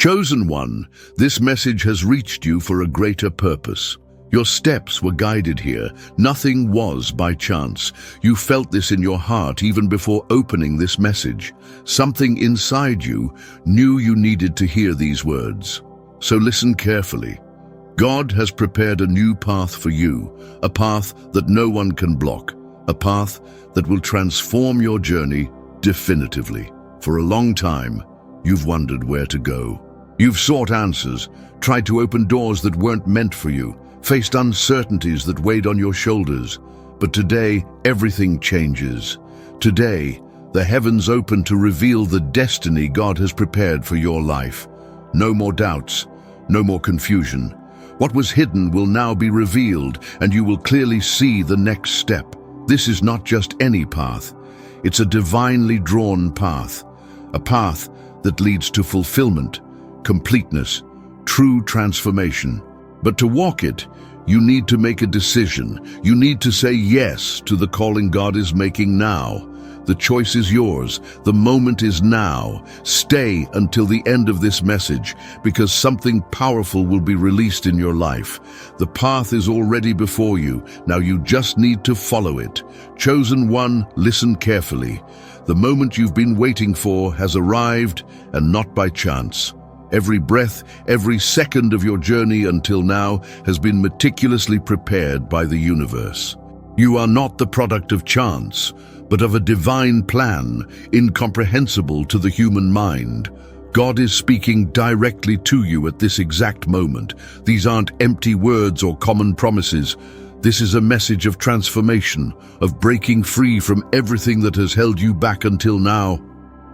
Chosen one, this message has reached you for a greater purpose. Your steps were guided here. Nothing was by chance. You felt this in your heart even before opening this message. Something inside you knew you needed to hear these words. So listen carefully. God has prepared a new path for you, a path that no one can block, a path that will transform your journey definitively. For a long time, you've wondered where to go. You've sought answers, tried to open doors that weren't meant for you, faced uncertainties that weighed on your shoulders. But today, everything changes. Today, the heavens open to reveal the destiny God has prepared for your life. No more doubts, no more confusion. What was hidden will now be revealed, and you will clearly see the next step. This is not just any path. It's a divinely drawn path, a path that leads to fulfillment, completeness, true transformation. But to walk it, you need to make a decision. You need to say yes to the calling God is making now. The choice is yours. The moment is now. Stay until the end of this message, because something powerful will be released in your life. The path is already before you. Now you just need to follow it. Chosen one, listen carefully. The moment you've been waiting for has arrived, and not by chance. Every breath, every second of your journey until now has been meticulously prepared by the universe. You are not the product of chance, but of a divine plan, incomprehensible to the human mind. God is speaking directly to you at this exact moment. These aren't empty words or common promises. This is a message of transformation, of breaking free from everything that has held you back until now.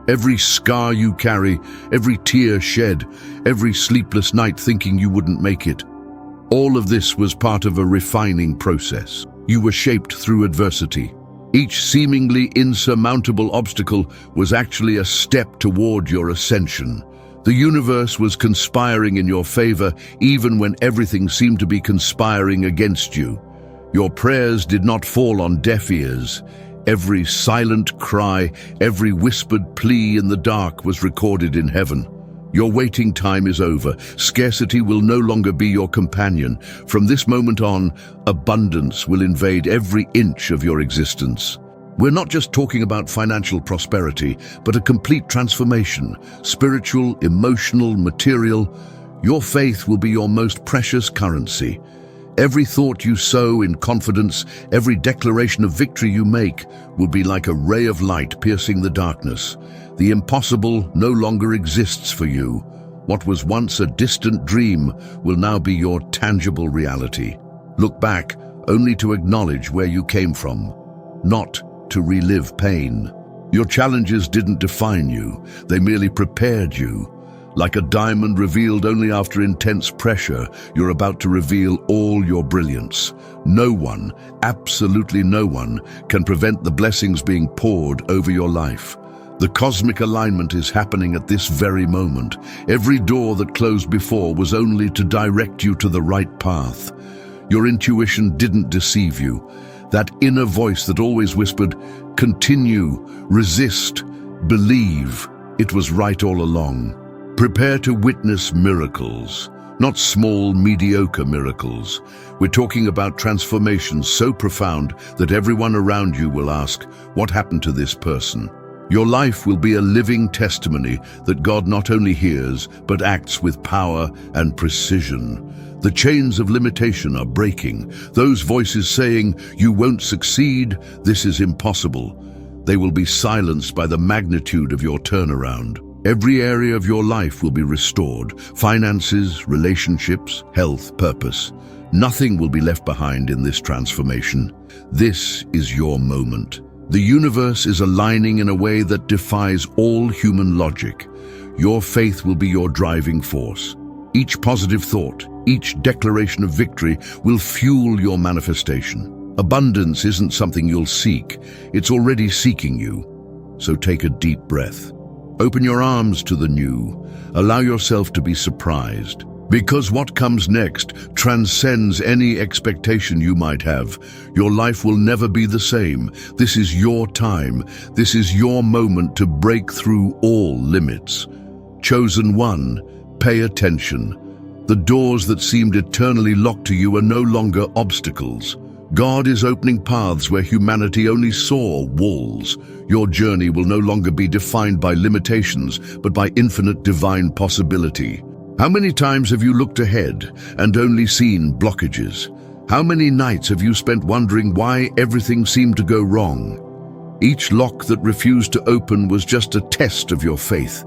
Every scar you carry, every tear shed, every sleepless night thinking you wouldn't make it. All of this was part of a refining process. You were shaped through adversity. Each seemingly insurmountable obstacle was actually a step toward your ascension. The universe was conspiring in your favor even when everything seemed to be conspiring against you. Your prayers did not fall on deaf ears. Every silent cry, every whispered plea in the dark was recorded in heaven. Your waiting time is over. Scarcity will no longer be your companion. From this moment on, abundance will invade every inch of your existence. We're not just talking about financial prosperity, but a complete transformation, spiritual, emotional, material. Your faith will be your most precious currency. Every thought you sow in confidence, every declaration of victory you make, will be like a ray of light piercing the darkness. The impossible no longer exists for you. What was once a distant dream will now be your tangible reality. Look back only to acknowledge where you came from, not to relive pain. Your challenges didn't define you, they merely prepared you. Like a diamond revealed only after intense pressure, you're about to reveal all your brilliance. No one, absolutely no one, can prevent the blessings being poured over your life. The cosmic alignment is happening at this very moment. Every door that closed before was only to direct you to the right path. Your intuition didn't deceive you. That inner voice that always whispered, "Continue, resist, believe," it was right all along. Prepare to witness miracles, not small, mediocre miracles. We're talking about transformations so profound that everyone around you will ask, "What happened to this person?" Your life will be a living testimony that God not only hears, but acts with power and precision. The chains of limitation are breaking. Those voices saying, "You won't succeed, this is impossible," they will be silenced by the magnitude of your turnaround. Every area of your life will be restored. Finances, relationships, health, purpose. Nothing will be left behind in this transformation. This is your moment. The universe is aligning in a way that defies all human logic. Your faith will be your driving force. Each positive thought, each declaration of victory will fuel your manifestation. Abundance isn't something you'll seek. It's already seeking you. So take a deep breath. Open your arms to the new. Allow yourself to be surprised. Because what comes next transcends any expectation you might have. Your life will never be the same. This is your time. This is your moment to break through all limits. Chosen one, Pay attention. The doors that seemed eternally locked to you are no longer obstacles. God is opening paths where humanity only saw walls. Your journey will no longer be defined by limitations, but by infinite divine possibility. How many times have you looked ahead and only seen blockages? How many nights have you spent wondering why everything seemed to go wrong? Each lock that refused to open was just a test of your faith.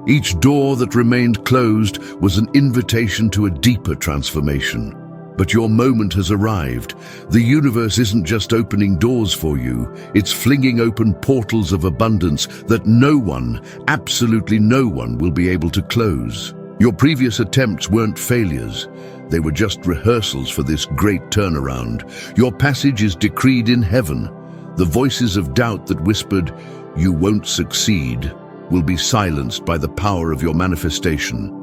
Each door that remained closed was an invitation to a deeper transformation. But your moment has arrived. The universe isn't just opening doors for you, it's flinging open portals of abundance that no one, absolutely no one, will be able to close. Your previous attempts weren't failures. They were just rehearsals for this great turnaround. Your passage is decreed in heaven. The voices of doubt that whispered, "You won't succeed," will be silenced by the power of your manifestation.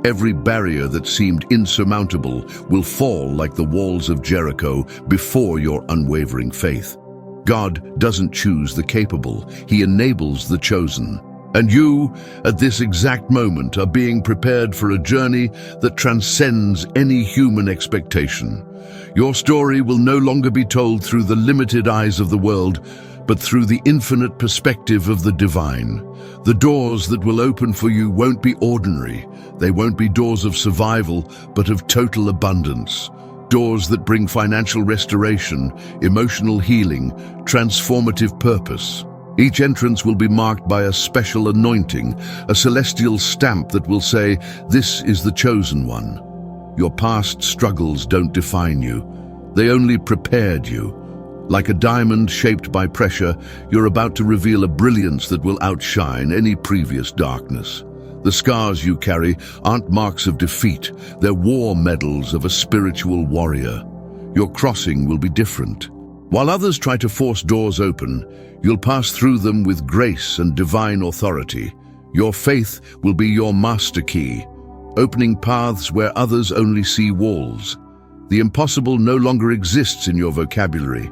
Every barrier that seemed insurmountable will fall like the walls of Jericho before your unwavering faith. God doesn't choose the capable, He enables the chosen. And you, at this exact moment, are being prepared for a journey that transcends any human expectation. Your story will no longer be told through the limited eyes of the world, but through the infinite perspective of the divine. The doors that will open for you won't be ordinary. They won't be doors of survival, but of total abundance. Doors that bring financial restoration, emotional healing, transformative purpose. Each entrance will be marked by a special anointing, a celestial stamp that will say, "This is the chosen one." Your past struggles don't define you. They only prepared you. Like a diamond shaped by pressure, you're about to reveal a brilliance that will outshine any previous darkness. The scars you carry aren't marks of defeat, they're war medals of a spiritual warrior. Your crossing will be different. While others try to force doors open, you'll pass through them with grace and divine authority. Your faith will be your master key, opening paths where others only see walls. The impossible no longer exists in your vocabulary.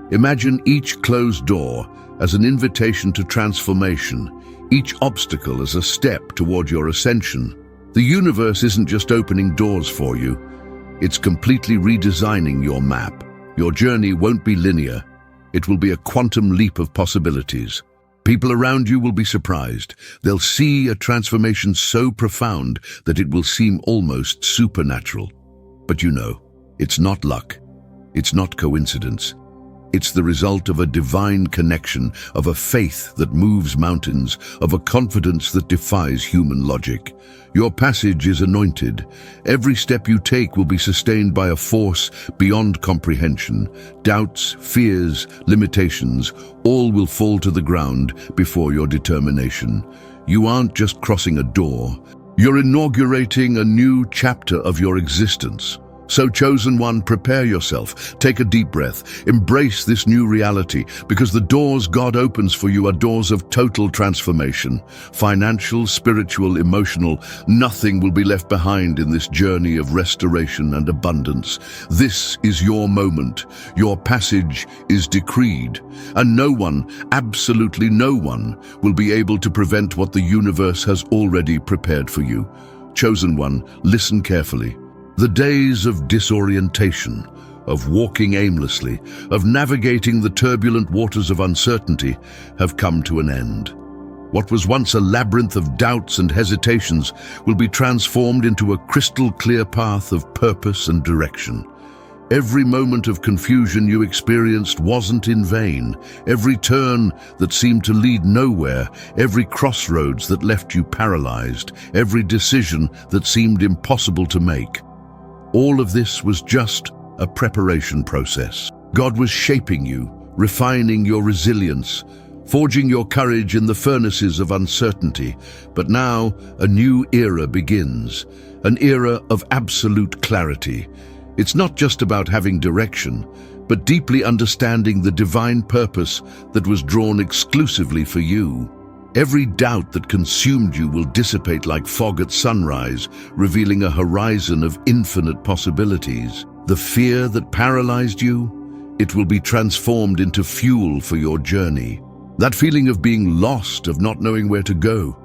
Imagine each closed door as an invitation to transformation, each obstacle as a step toward your ascension. The universe isn't just opening doors for you, it's completely redesigning your map. Your journey won't be linear. It will be a quantum leap of possibilities. People around you will be surprised. They'll see a transformation so profound that it will seem almost supernatural. But you know, it's not luck. It's not coincidence. It's the result of a divine connection, of a faith that moves mountains, of a confidence that defies human logic. Your passage is anointed. Every step you take will be sustained by a force beyond comprehension. Doubts, fears, limitations, all will fall to the ground before your determination. You aren't just crossing a door. You're inaugurating a new chapter of your existence. So, chosen one, prepare yourself. Take a deep breath. Embrace this new reality, because the doors God opens for you are doors of total transformation. Financial, spiritual, emotional, nothing will be left behind in this journey of restoration and abundance. This is your moment. Your passage is decreed, and no one, absolutely no one, will be able to prevent what the universe has already prepared for you. Chosen one, listen carefully. The days of disorientation, of walking aimlessly, of navigating the turbulent waters of uncertainty have come to an end. What was once a labyrinth of doubts and hesitations will be transformed into a crystal-clear path of purpose and direction. Every moment of confusion you experienced wasn't in vain. Every turn that seemed to lead nowhere, every crossroads that left you paralyzed, every decision that seemed impossible to make. All of this was just a preparation process. God was shaping you, refining your resilience, forging your courage in the furnaces of uncertainty. But now a new era begins, an era of absolute clarity. It's not just about having direction, but deeply understanding the divine purpose that was drawn exclusively for you. Every doubt that consumed you will dissipate like fog at sunrise, revealing a horizon of infinite possibilities. The fear that paralyzed you, it will be transformed into fuel for your journey. That feeling of being lost, of not knowing where to go,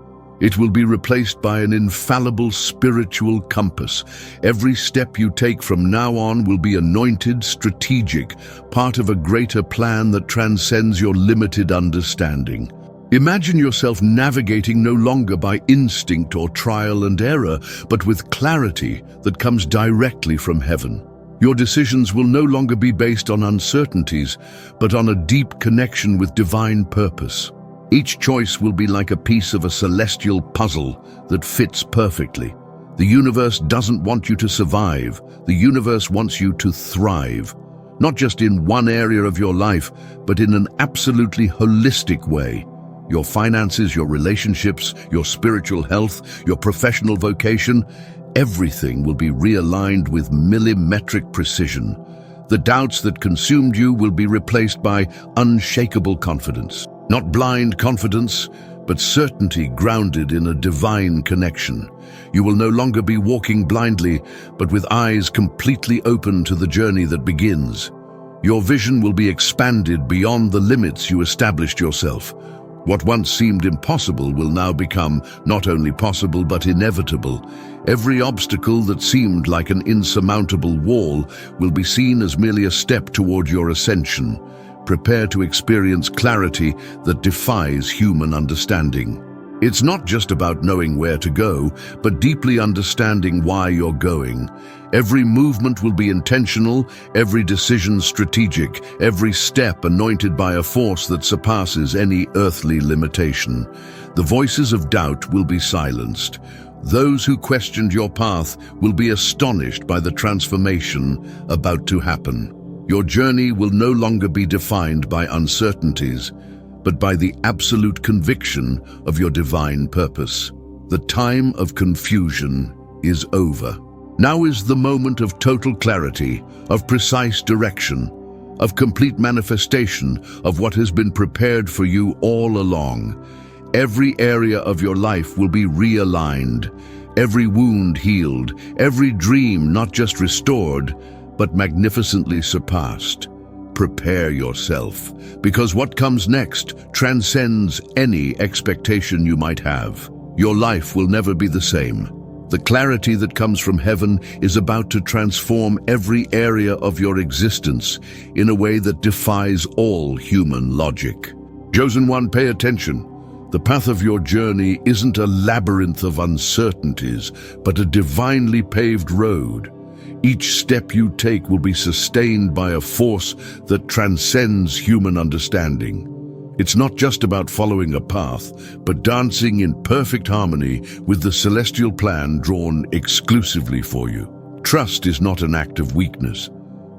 It will be replaced by an infallible spiritual compass. Every step you take from now on will be anointed, strategic, part of a greater plan that transcends your limited understanding. Imagine yourself navigating no longer by instinct or trial and error, but with clarity that comes directly from heaven. Your decisions will no longer be based on uncertainties, but on a deep connection with divine purpose. Each choice will be like a piece of a celestial puzzle that fits perfectly. The universe doesn't want you to survive. The universe wants you to thrive. Not just in one area of your life, but in an absolutely holistic way. Your finances, your relationships, your spiritual health, your professional vocation, everything will be realigned with millimetric precision. The doubts that consumed you will be replaced by unshakable confidence. Not blind confidence, but certainty grounded in a divine connection. You will no longer be walking blindly, but with eyes completely open to the journey that begins. Your vision will be expanded beyond the limits you established yourself. What once seemed impossible will now become not only possible but inevitable. Every obstacle that seemed like an insurmountable wall will be seen as merely a step toward your ascension. Prepare to experience clarity that defies human understanding. It's not just about knowing where to go, but deeply understanding why you're going. Every movement will be intentional, every decision strategic, every step anointed by a force that surpasses any earthly limitation. The voices of doubt will be silenced. Those who questioned your path will be astonished by the transformation about to happen. Your journey will no longer be defined by uncertainties, but by the absolute conviction of your divine purpose. The time of confusion is over. Now is the moment of total clarity, of precise direction, of complete manifestation of what has been prepared for you all along. Every area of your life will be realigned, every wound healed, every dream not just restored, but magnificently surpassed. Prepare yourself, because what comes next transcends any expectation you might have. Your life will never be the same. The clarity that comes from heaven is about to transform every area of your existence in a way that defies all human logic. Chosen one, pay attention. The path of your journey isn't a labyrinth of uncertainties, but a divinely paved road. Each step you take will be sustained by a force that transcends human understanding. It's not just about following a path, but dancing in perfect harmony with the celestial plan drawn exclusively for you. Trust is not an act of weakness.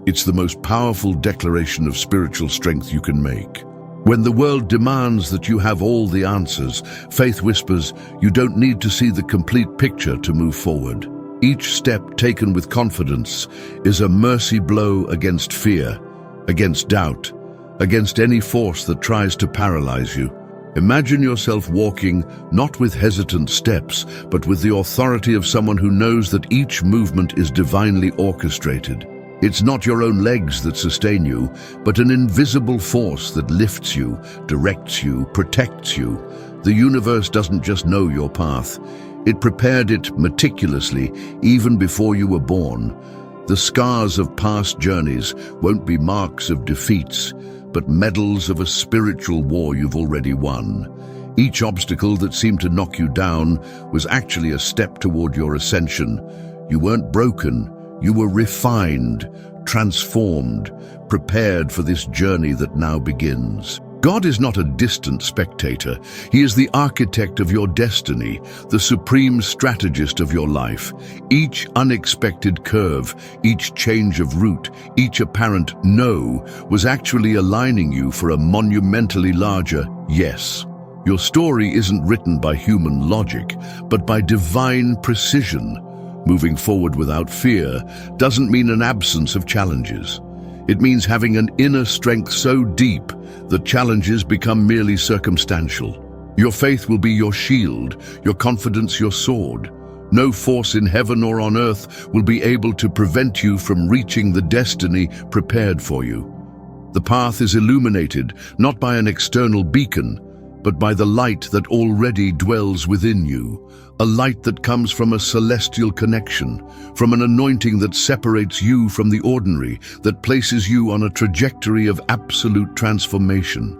It's the most powerful declaration of spiritual strength you can make. When the world demands that you have all the answers, faith whispers, you don't need to see the complete picture to move forward. Each step taken with confidence is a mercy blow against fear, against doubt, against any force that tries to paralyze you. Imagine yourself walking not with hesitant steps, but with the authority of someone who knows that each movement is divinely orchestrated. It's not your own legs that sustain you, but an invisible force that lifts you, directs you, protects you. The universe doesn't just know your path. It prepared it meticulously even before you were born. The scars of past journeys won't be marks of defeats, but medals of a spiritual war you've already won. Each obstacle that seemed to knock you down was actually a step toward your ascension. You weren't broken, you were refined, transformed, prepared for this journey that now begins. God is not a distant spectator. He is the architect of your destiny, the supreme strategist of your life. Each unexpected curve, each change of route, each apparent no was actually aligning you for a monumentally larger yes. Your story isn't written by human logic, but by divine precision. Moving forward without fear doesn't mean an absence of challenges. It means having an inner strength so deep that challenges become merely circumstantial. Your faith will be your shield, your confidence your sword. No force in heaven or on earth will be able to prevent you from reaching the destiny prepared for you. The path is illuminated not by an external beacon, but by the light that already dwells within you, a light that comes from a celestial connection, from an anointing that separates you from the ordinary, that places you on a trajectory of absolute transformation.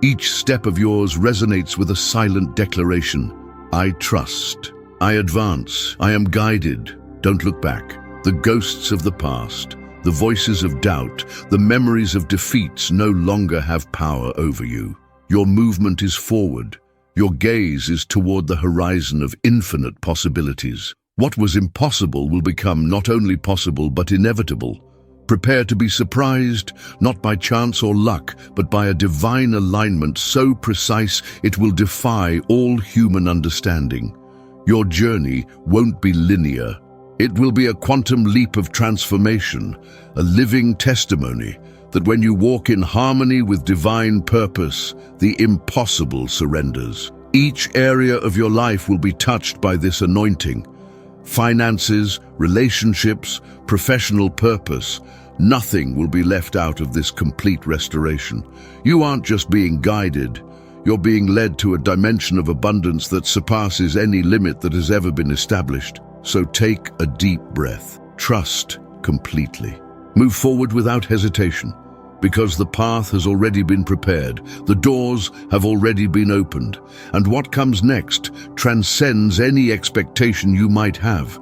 Each step of yours resonates with a silent declaration: I trust, I advance, I am guided. Don't look back. The ghosts of the past, the voices of doubt, the memories of defeats no longer have power over you. Your movement is forward. Your gaze is toward the horizon of infinite possibilities. What was impossible will become not only possible but inevitable. Prepare to be surprised, not by chance or luck, but by a divine alignment so precise it will defy all human understanding. Your journey won't be linear. It will be a quantum leap of transformation, a living testimony that when you walk in harmony with divine purpose, the impossible surrenders. Each area of your life will be touched by this anointing. Finances, relationships, professional purpose, nothing will be left out of this complete restoration. You aren't just being guided, you're being led to a dimension of abundance that surpasses any limit that has ever been established. So take a deep breath. Trust completely. Move forward without hesitation, because the path has already been prepared, the doors have already been opened, and what comes next transcends any expectation you might have.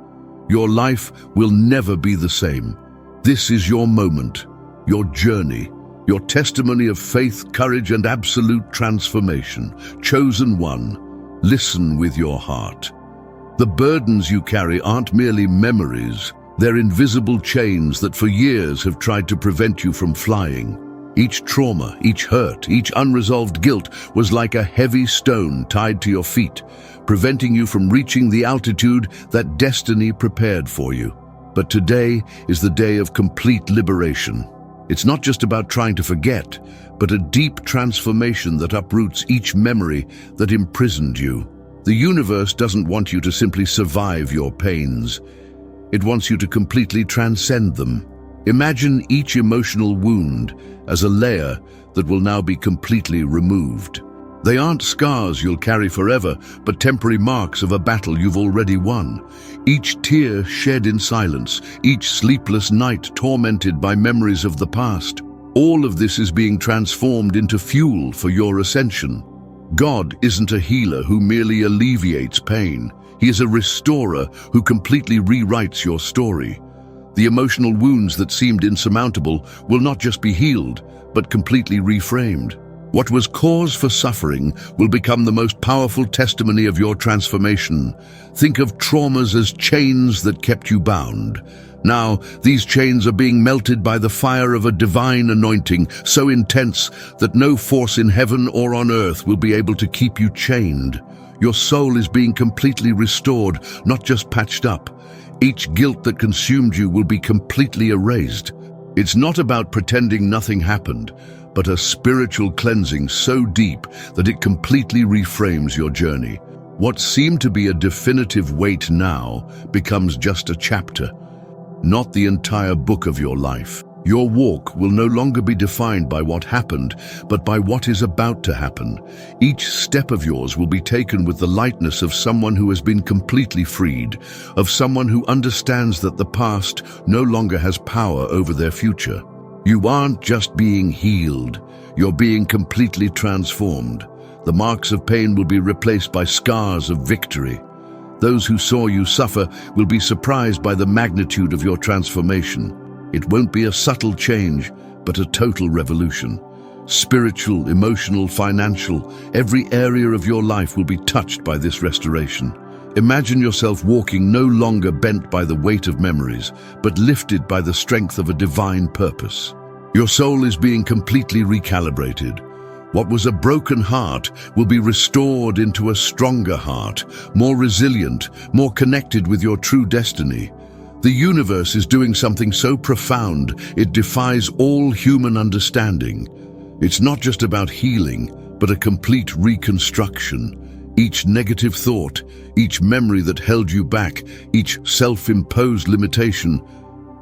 Your life will never be the same. This is your moment, your journey, your testimony of faith, courage, and absolute transformation. Chosen one, listen with your heart. The burdens you carry aren't merely memories, they're invisible chains that for years have tried to prevent you from flying. Each trauma, each hurt, each unresolved guilt was like a heavy stone tied to your feet, preventing you from reaching the altitude that destiny prepared for you. But today is the day of complete liberation. It's not just about trying to forget, but a deep transformation that uproots each memory that imprisoned you. The universe doesn't want you to simply survive your pains. It wants you to completely transcend them. Imagine each emotional wound as a layer that will now be completely removed. They aren't scars you'll carry forever, but temporary marks of a battle you've already won. Each tear shed in silence, each sleepless night tormented by memories of the past. All of this is being transformed into fuel for your ascension. God isn't a healer who merely alleviates pain. He is a restorer who completely rewrites your story. The emotional wounds that seemed insurmountable will not just be healed, but completely reframed. What was cause for suffering will become the most powerful testimony of your transformation. Think of traumas as chains that kept you bound. Now, these chains are being melted by the fire of a divine anointing so intense that no force in heaven or on earth will be able to keep you chained. Your soul is being completely restored, not just patched up. Each guilt that consumed you will be completely erased. It's not about pretending nothing happened, but a spiritual cleansing so deep that it completely reframes your journey. What seemed to be a definitive weight now becomes just a chapter, not the entire book of your life. Your walk will no longer be defined by what happened, but by what is about to happen. Each step of yours will be taken with the lightness of someone who has been completely freed, of someone who understands that the past no longer has power over their future. You aren't just being healed, you're being completely transformed. The marks of pain will be replaced by scars of victory. Those who saw you suffer will be surprised by the magnitude of your transformation. It won't be a subtle change, but a total revolution. Spiritual, emotional, financial, every area of your life will be touched by this restoration. Imagine yourself walking no longer bent by the weight of memories, but lifted by the strength of a divine purpose. Your soul is being completely recalibrated. What was a broken heart will be restored into a stronger heart, more resilient, more connected with your true destiny. The universe is doing something so profound, it defies all human understanding. It's not just about healing, but a complete reconstruction. Each negative thought, each memory that held you back, each self-imposed limitation,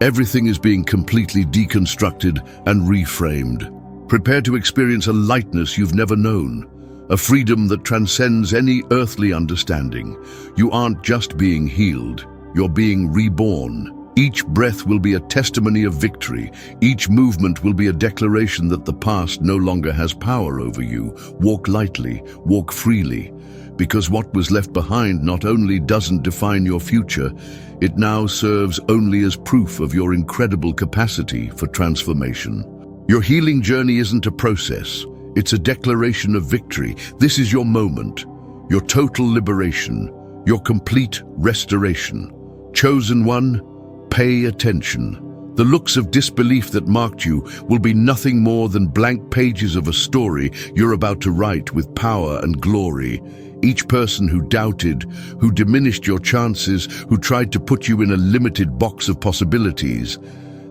everything is being completely deconstructed and reframed. Prepare to experience a lightness you've never known. a freedom that transcends any earthly understanding. You aren't just being healed, you're being reborn. Each breath will be a testimony of victory. Each movement will be a declaration that the past no longer has power over you. Walk lightly, walk freely, because what was left behind not only doesn't define your future, it now serves only as proof of your incredible capacity for transformation. Your healing journey isn't a process, it's a declaration of victory. This is your moment, your total liberation, your complete restoration. Chosen one, pay attention. The looks of disbelief that marked you will be nothing more than blank pages of a story you're about to write with power and glory. Each person who doubted, who diminished your chances, who tried to put you in a limited box of possibilities,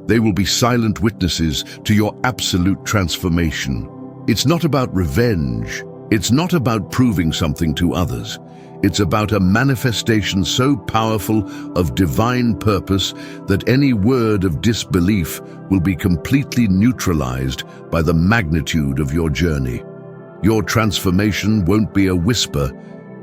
they will be silent witnesses to your absolute transformation. It's not about revenge. It's not about proving something to others. It's about a manifestation so powerful of divine purpose that any word of disbelief will be completely neutralized by the magnitude of your journey. Your transformation won't be a whisper,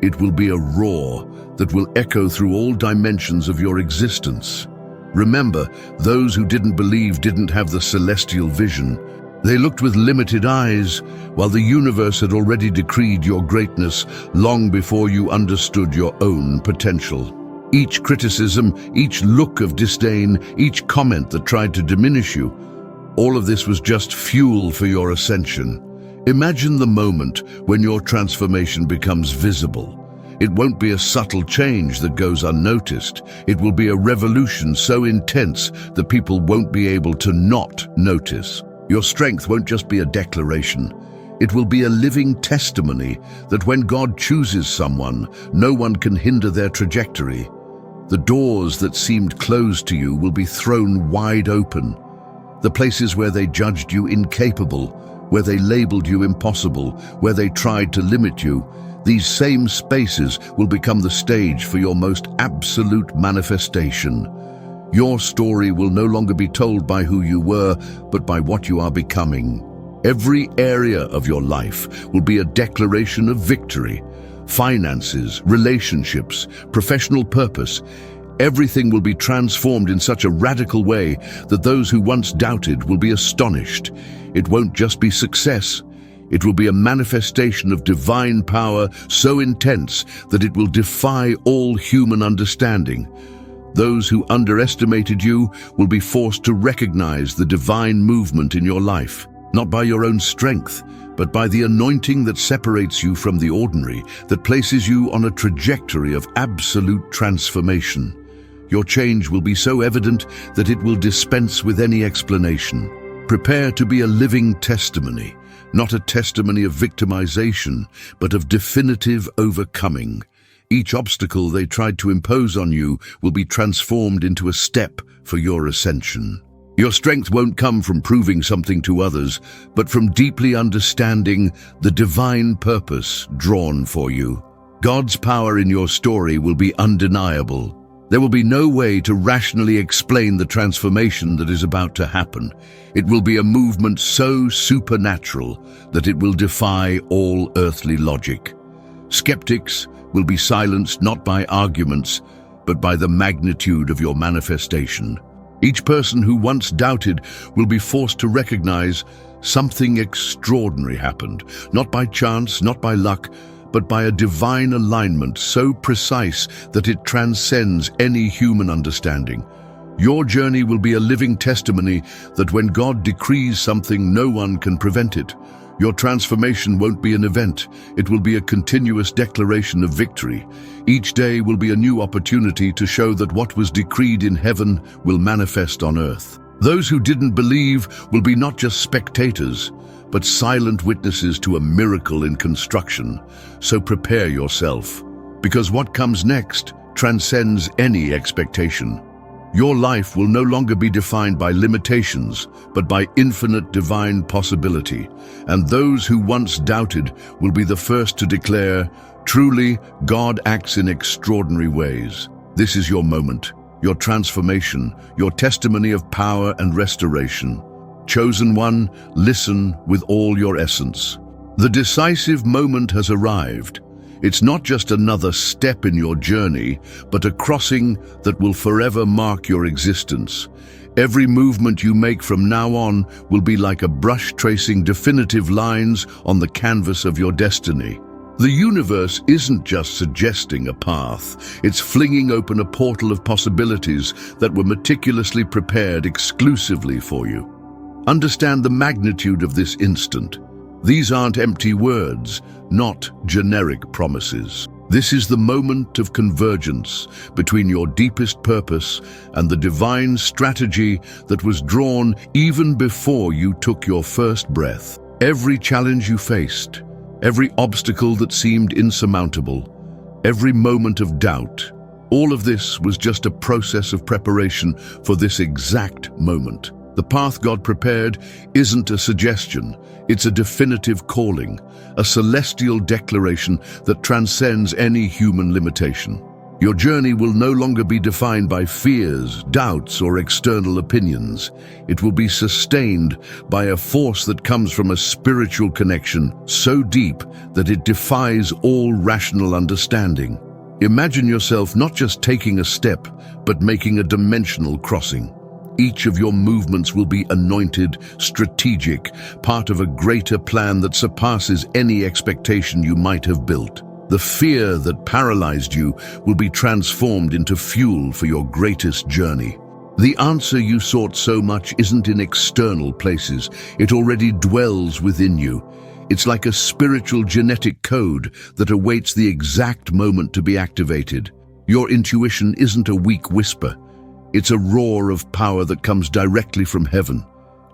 it will be a roar that will echo through all dimensions of your existence. Remember, those who didn't believe didn't have the celestial vision. They looked with limited eyes, while the universe had already decreed your greatness long before you understood your own potential. Each criticism, each look of disdain, each comment that tried to diminish you, all of this was just fuel for your ascension. Imagine the moment when your transformation becomes visible. It won't be a subtle change that goes unnoticed. It will be a revolution so intense that people won't be able to not notice. Your strength won't just be a declaration. It will be a living testimony that when God chooses someone, no one can hinder their trajectory. The doors that seemed closed to you will be thrown wide open. The places where they judged you incapable, where they labeled you impossible, where they tried to limit you, these same spaces will become the stage for your most absolute manifestation. Your story will no longer be told by who you were, but by what you are becoming. Every area of your life will be a declaration of victory. Finances, relationships, professional purpose, everything will be transformed in such a radical way that those who once doubted will be astonished. It won't just be success. It will be a manifestation of divine power so intense that it will defy all human understanding. Those who underestimated you will be forced to recognize the divine movement in your life, not by your own strength, but by the anointing that separates you from the ordinary, that places you on a trajectory of absolute transformation. Your change will be so evident that it will dispense with any explanation. Prepare to be a living testimony, not a testimony of victimization, but of definitive overcoming. Each obstacle they tried to impose on you will be transformed into a step for your ascension. Your strength won't come from proving something to others, but from deeply understanding the divine purpose drawn for you. God's power in your story will be undeniable. There will be no way to rationally explain the transformation that is about to happen. It will be a movement so supernatural that it will defy all earthly logic. Skeptics will be silenced not by arguments, but by the magnitude of your manifestation. Each person who once doubted will be forced to recognize something extraordinary happened, not by chance, not by luck, but by a divine alignment so precise that it transcends any human understanding. Your journey will be a living testimony that when God decrees something, no one can prevent it. Your transformation won't be an event, it will be a continuous declaration of victory. Each day will be a new opportunity to show that what was decreed in heaven will manifest on earth. Those who didn't believe will be not just spectators, but silent witnesses to a miracle in construction. So prepare yourself, because what comes next transcends any expectation. Your life will no longer be defined by limitations, but by infinite divine possibility. And those who once doubted will be the first to declare, truly, God acts in extraordinary ways. This is your moment, your transformation, your testimony of power and restoration. Chosen one, listen with all your essence. The decisive moment has arrived. It's not just another step in your journey, but a crossing that will forever mark your existence. Every movement you make from now on will be like a brush tracing definitive lines on the canvas of your destiny. The universe isn't just suggesting a path, it's flinging open a portal of possibilities that were meticulously prepared exclusively for you. Understand the magnitude of this instant. These aren't empty words, not generic promises. This is the moment of convergence between your deepest purpose and the divine strategy that was drawn even before you took your first breath. Every challenge you faced, every obstacle that seemed insurmountable, every moment of doubt, all of this was just a process of preparation for this exact moment. The path God prepared isn't a suggestion, it's a definitive calling, a celestial declaration that transcends any human limitation. Your journey will no longer be defined by fears, doubts, or external opinions. It will be sustained by a force that comes from a spiritual connection so deep that it defies all rational understanding. Imagine yourself not just taking a step, but making a dimensional crossing. Each of your movements will be anointed, strategic, part of a greater plan that surpasses any expectation you might have built. The fear that paralyzed you will be transformed into fuel for your greatest journey. The answer you sought so much isn't in external places. It already dwells within you. It's like a spiritual genetic code that awaits the exact moment to be activated. Your intuition isn't a weak whisper. It's a roar of power that comes directly from heaven.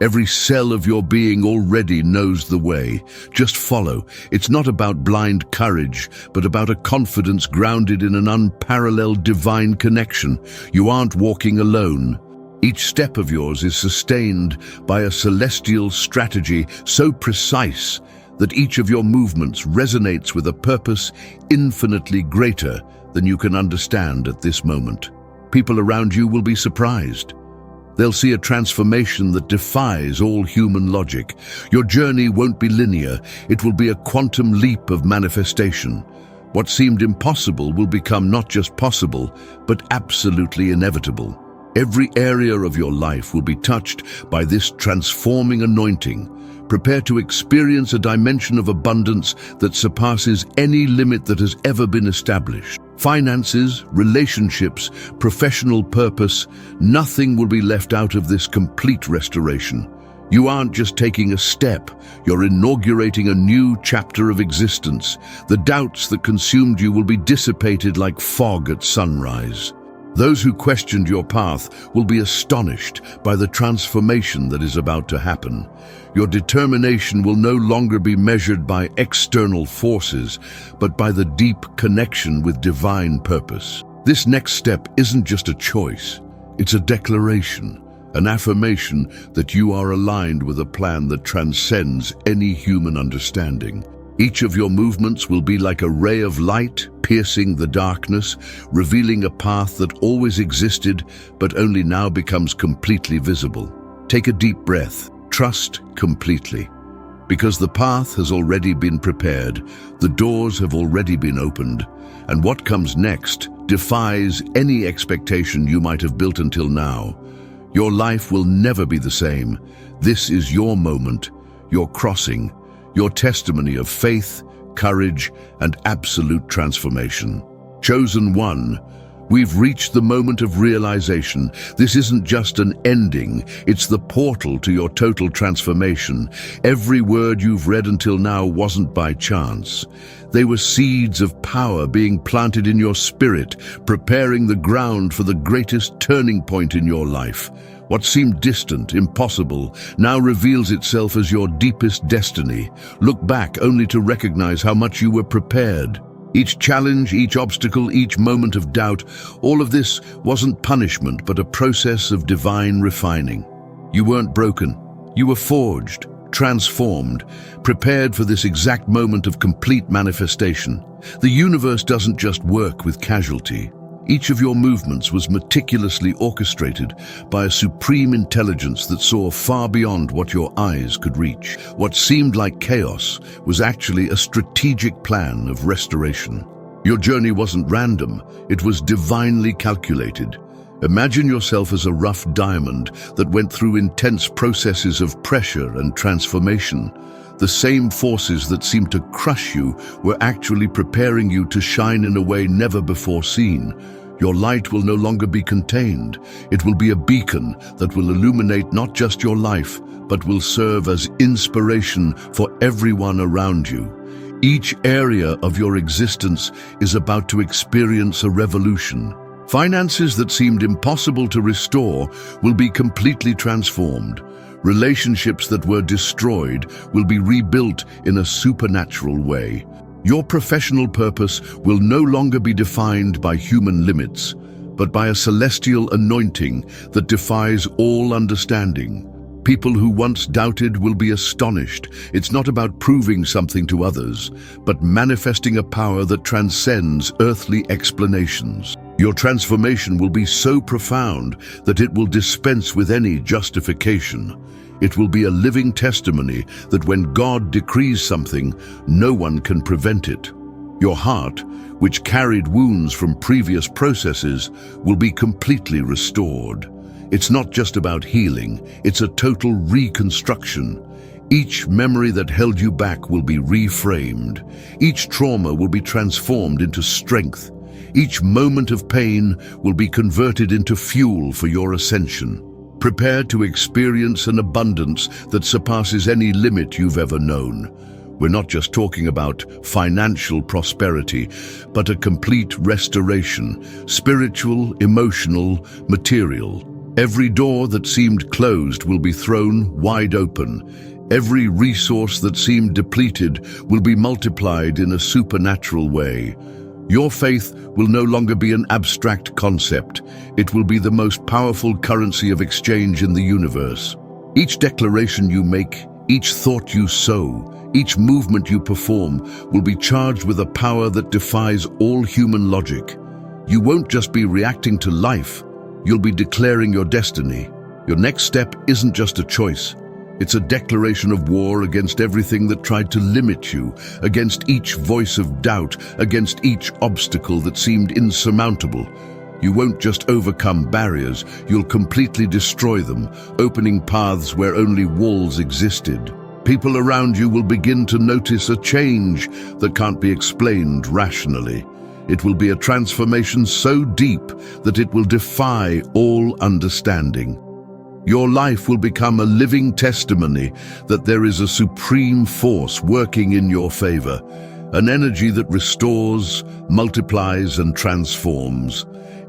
Every cell of your being already knows the way. Just follow. It's not about blind courage, but about a confidence grounded in an unparalleled divine connection. You aren't walking alone. Each step of yours is sustained by a celestial strategy so precise that each of your movements resonates with a purpose infinitely greater than you can understand at this moment. People around you will be surprised. They'll see a transformation that defies all human logic. Your journey won't be linear. It will be a quantum leap of manifestation. What seemed impossible will become not just possible, but absolutely inevitable. Every area of your life will be touched by this transforming anointing. Prepare to experience a dimension of abundance that surpasses any limit that has ever been established. Finances, relationships, professional purpose, nothing will be left out of this complete restoration. You aren't just taking a step, you're inaugurating a new chapter of existence. The doubts that consumed you will be dissipated like fog at sunrise. Those who questioned your path will be astonished by the transformation that is about to happen. Your determination will no longer be measured by external forces, but by the deep connection with divine purpose. This next step isn't just a choice, it's a declaration, an affirmation that you are aligned with a plan that transcends any human understanding. Each of your movements will be like a ray of light piercing the darkness, revealing a path that always existed but only now becomes completely visible. Take a deep breath. Trust completely. Because the path has already been prepared, the doors have already been opened, and what comes next defies any expectation you might have built until now. Your life will never be the same. This is your moment, your crossing, your testimony of faith, courage, and absolute transformation. Chosen one, we've reached the moment of realization. This isn't just an ending, it's the portal to your total transformation. Every word you've read until now wasn't by chance. They were seeds of power being planted in your spirit, preparing the ground for the greatest turning point in your life. What seemed distant, impossible, now reveals itself as your deepest destiny. Look back only to recognize how much you were prepared. Each challenge, each obstacle, each moment of doubt, all of this wasn't punishment, but a process of divine refining. You weren't broken. You were forged, transformed, prepared for this exact moment of complete manifestation. The universe doesn't just work with casualty. Each of your movements was meticulously orchestrated by a supreme intelligence that saw far beyond what your eyes could reach. What seemed like chaos was actually a strategic plan of restoration. Your journey wasn't random, it was divinely calculated. Imagine yourself as a rough diamond that went through intense processes of pressure and transformation. The same forces that seemed to crush you were actually preparing you to shine in a way never before seen. Your light will no longer be contained. It will be a beacon that will illuminate not just your life, but will serve as inspiration for everyone around you. Each area of your existence is about to experience a revolution. Finances that seemed impossible to restore will be completely transformed. Relationships that were destroyed will be rebuilt in a supernatural way. Your professional purpose will no longer be defined by human limits, but by a celestial anointing that defies all understanding. People who once doubted will be astonished. It's not about proving something to others, but manifesting a power that transcends earthly explanations. Your transformation will be so profound that it will dispense with any justification. It will be a living testimony that when God decrees something, no one can prevent it. Your heart, which carried wounds from previous processes, will be completely restored. It's not just about healing, it's a total reconstruction. Each memory that held you back will be reframed. Each trauma will be transformed into strength. Each moment of pain will be converted into fuel for your ascension. Prepare to experience an abundance that surpasses any limit you've ever known. We're not just talking about financial prosperity, but a complete restoration, spiritual, emotional, material. Every door that seemed closed will be thrown wide open. Every resource that seemed depleted will be multiplied in a supernatural way. Your faith will no longer be an abstract concept. It will be the most powerful currency of exchange in the universe. Each declaration you make, each thought you sow, each movement you perform will be charged with a power that defies all human logic. You won't just be reacting to life, you'll be declaring your destiny. Your next step isn't just a choice. It's a declaration of war against everything that tried to limit you, against each voice of doubt, against each obstacle that seemed insurmountable. You won't just overcome barriers, you'll completely destroy them, opening paths where only walls existed. People around you will begin to notice a change that can't be explained rationally. It will be a transformation so deep that it will defy all understanding. Your life will become a living testimony that there is a supreme force working in your favor, an energy that restores, multiplies, and transforms.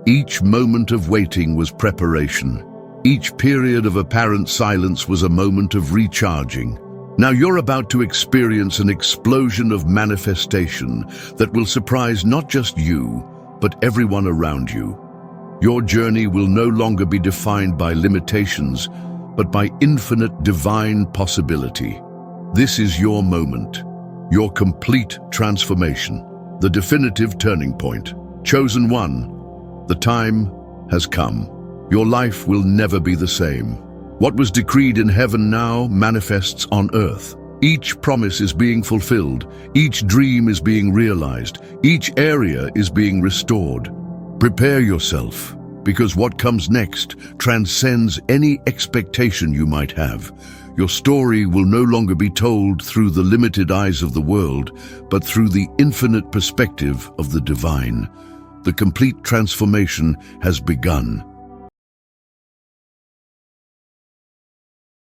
Each moment of waiting was preparation. Each period of apparent silence was a moment of recharging. Now you're about to experience an explosion of manifestation that will surprise not just you, but everyone around you. Your journey will no longer be defined by limitations, but by infinite divine possibility. This is your moment, your complete transformation, the definitive turning point. Chosen one, the time has come. Your life will never be the same. What was decreed in heaven now manifests on earth. Each promise is being fulfilled, each dream is being realized, each area is being restored. Prepare yourself, because what comes next transcends any expectation you might have. Your story will no longer be told through the limited eyes of the world, but through the infinite perspective of the divine. The complete transformation has begun.